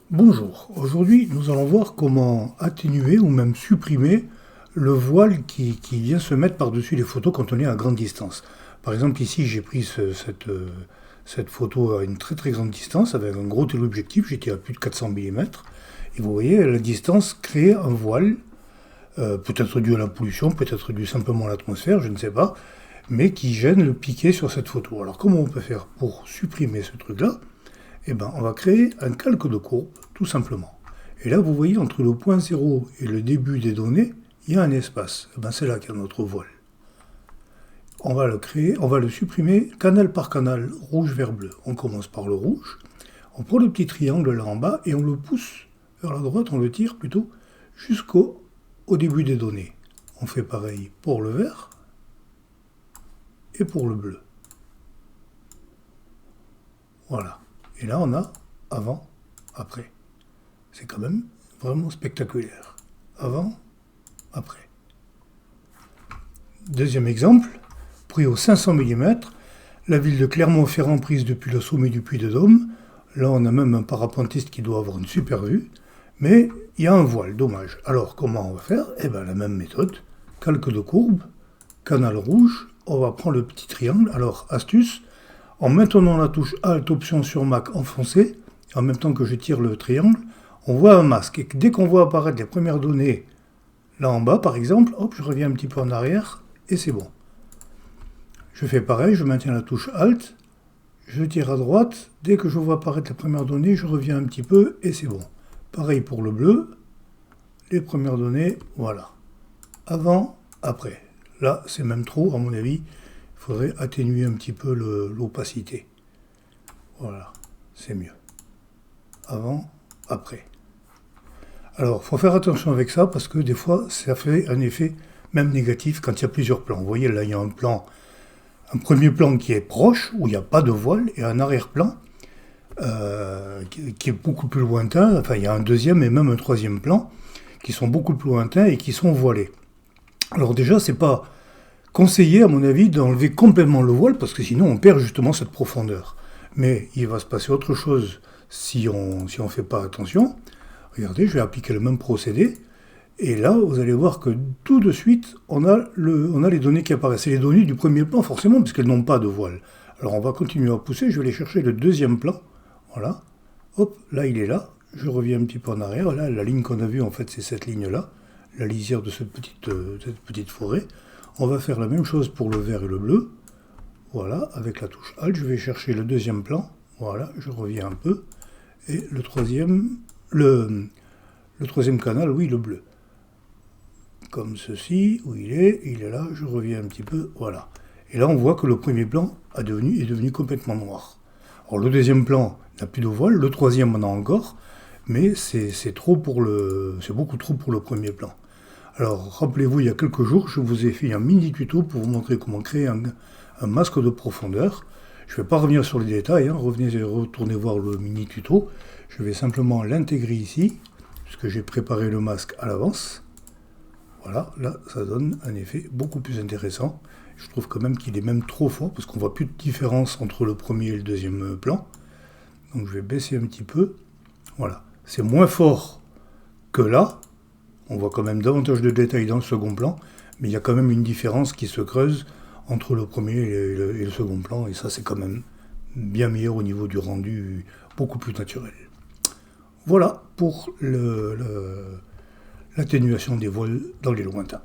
Bonjour, aujourd'hui nous allons voir comment atténuer ou même supprimer le voile qui vient se mettre par-dessus les photos quand on est à grande distance. Par exemple ici j'ai pris cette photo à une très très grande distance avec un gros téléobjectif, j'étais à plus de 400 mm et vous voyez la distance crée un voile, peut-être dû à la pollution, peut-être dû simplement à l'atmosphère, je ne sais pas, mais qui gêne le piqué sur cette photo. Alors comment on peut faire pour supprimer ce truc-là? Eh ben, on va créer un calque de courbe, tout simplement. Et là, vous voyez, entre le point 0 et le début des données, il y a un espace. Eh ben, c'est là qu'il y a notre voile. On va le créer, on va le supprimer canal par canal, rouge vers bleu. On commence par le rouge, on prend le petit triangle là en bas et on le pousse vers la droite, on le tire plutôt, jusqu'au début des données. On fait pareil pour le vert et pour le bleu. Voilà. Et là, on a avant, après. C'est quand même vraiment spectaculaire. Avant, après. Deuxième exemple, pris au 500 mm, la ville de Clermont-Ferrand prise depuis le sommet du Puy-de-Dôme. Là, on a même un parapentiste qui doit avoir une super vue. Mais il y a un voile, dommage. Alors, comment on va faire? Eh bien, la même méthode. Calque de courbe, canal rouge, on va prendre le petit triangle. Alors, astuce, en maintenant la touche Alt Option sur Mac enfoncée, en même temps que je tire le triangle, on voit un masque. Et dès qu'on voit apparaître les premières données là en bas, par exemple, hop, je reviens un petit peu en arrière et c'est bon. Je fais pareil, je maintiens la touche Alt, je tire à droite, dès que je vois apparaître les premières données, je reviens un petit peu et c'est bon. Pareil pour le bleu, les premières données, voilà. Avant, après. Là, c'est même trop, à mon avis. Il faudrait atténuer un petit peu l'opacité. Voilà, c'est mieux. Avant, après. Alors, il faut faire attention avec ça parce que des fois, ça fait un effet même négatif quand il y a plusieurs plans. Vous voyez, là, il y a un premier plan qui est proche, où il n'y a pas de voile, et un arrière-plan qui est beaucoup plus lointain. Enfin, il y a un deuxième et même un troisième plan qui sont beaucoup plus lointains et qui sont voilés. Alors déjà, c'est pas conseillé, à mon avis, d'enlever complètement le voile, parce que sinon on perd justement cette profondeur. Mais il va se passer autre chose si on ne fait pas attention. Regardez, je vais appliquer le même procédé. Et là, vous allez voir que tout de suite, on a les données qui apparaissent. C'est les données du premier plan, forcément, parce qu'elles n'ont pas de voile. Alors on va continuer à pousser, je vais aller chercher le deuxième plan. Voilà. Hop, là il est là. Je reviens un petit peu en arrière. Là, la ligne qu'on a vue, en fait, c'est cette ligne-là, la lisière de cette petite forêt. On va faire la même chose pour le vert et le bleu. Voilà, avec la touche Alt, je vais chercher le deuxième plan. Voilà, je reviens un peu. Et le troisième canal, oui, le bleu. Comme ceci, où il est là, je reviens un petit peu, voilà. Et là, on voit que le premier plan est devenu complètement noir. Alors, le deuxième plan n'a plus de voile, le troisième en a encore, mais c'est beaucoup trop pour le premier plan. Alors, rappelez-vous, il y a quelques jours, je vous ai fait un mini tuto pour vous montrer comment créer un masque de profondeur. Je ne vais pas revenir sur les détails, retournez voir le mini tuto. Je vais simplement l'intégrer ici, puisque j'ai préparé le masque à l'avance. Voilà, là, ça donne un effet beaucoup plus intéressant. Je trouve quand même qu'il est même trop fort, parce qu'on voit plus de différence entre le premier et le deuxième plan. Donc je vais baisser un petit peu. Voilà, c'est moins fort que là. On voit quand même davantage de détails dans le second plan, mais il y a quand même une différence qui se creuse entre le premier et le second plan, et ça c'est quand même bien meilleur au niveau du rendu, beaucoup plus naturel. Voilà pour l'atténuation des voiles dans les lointains.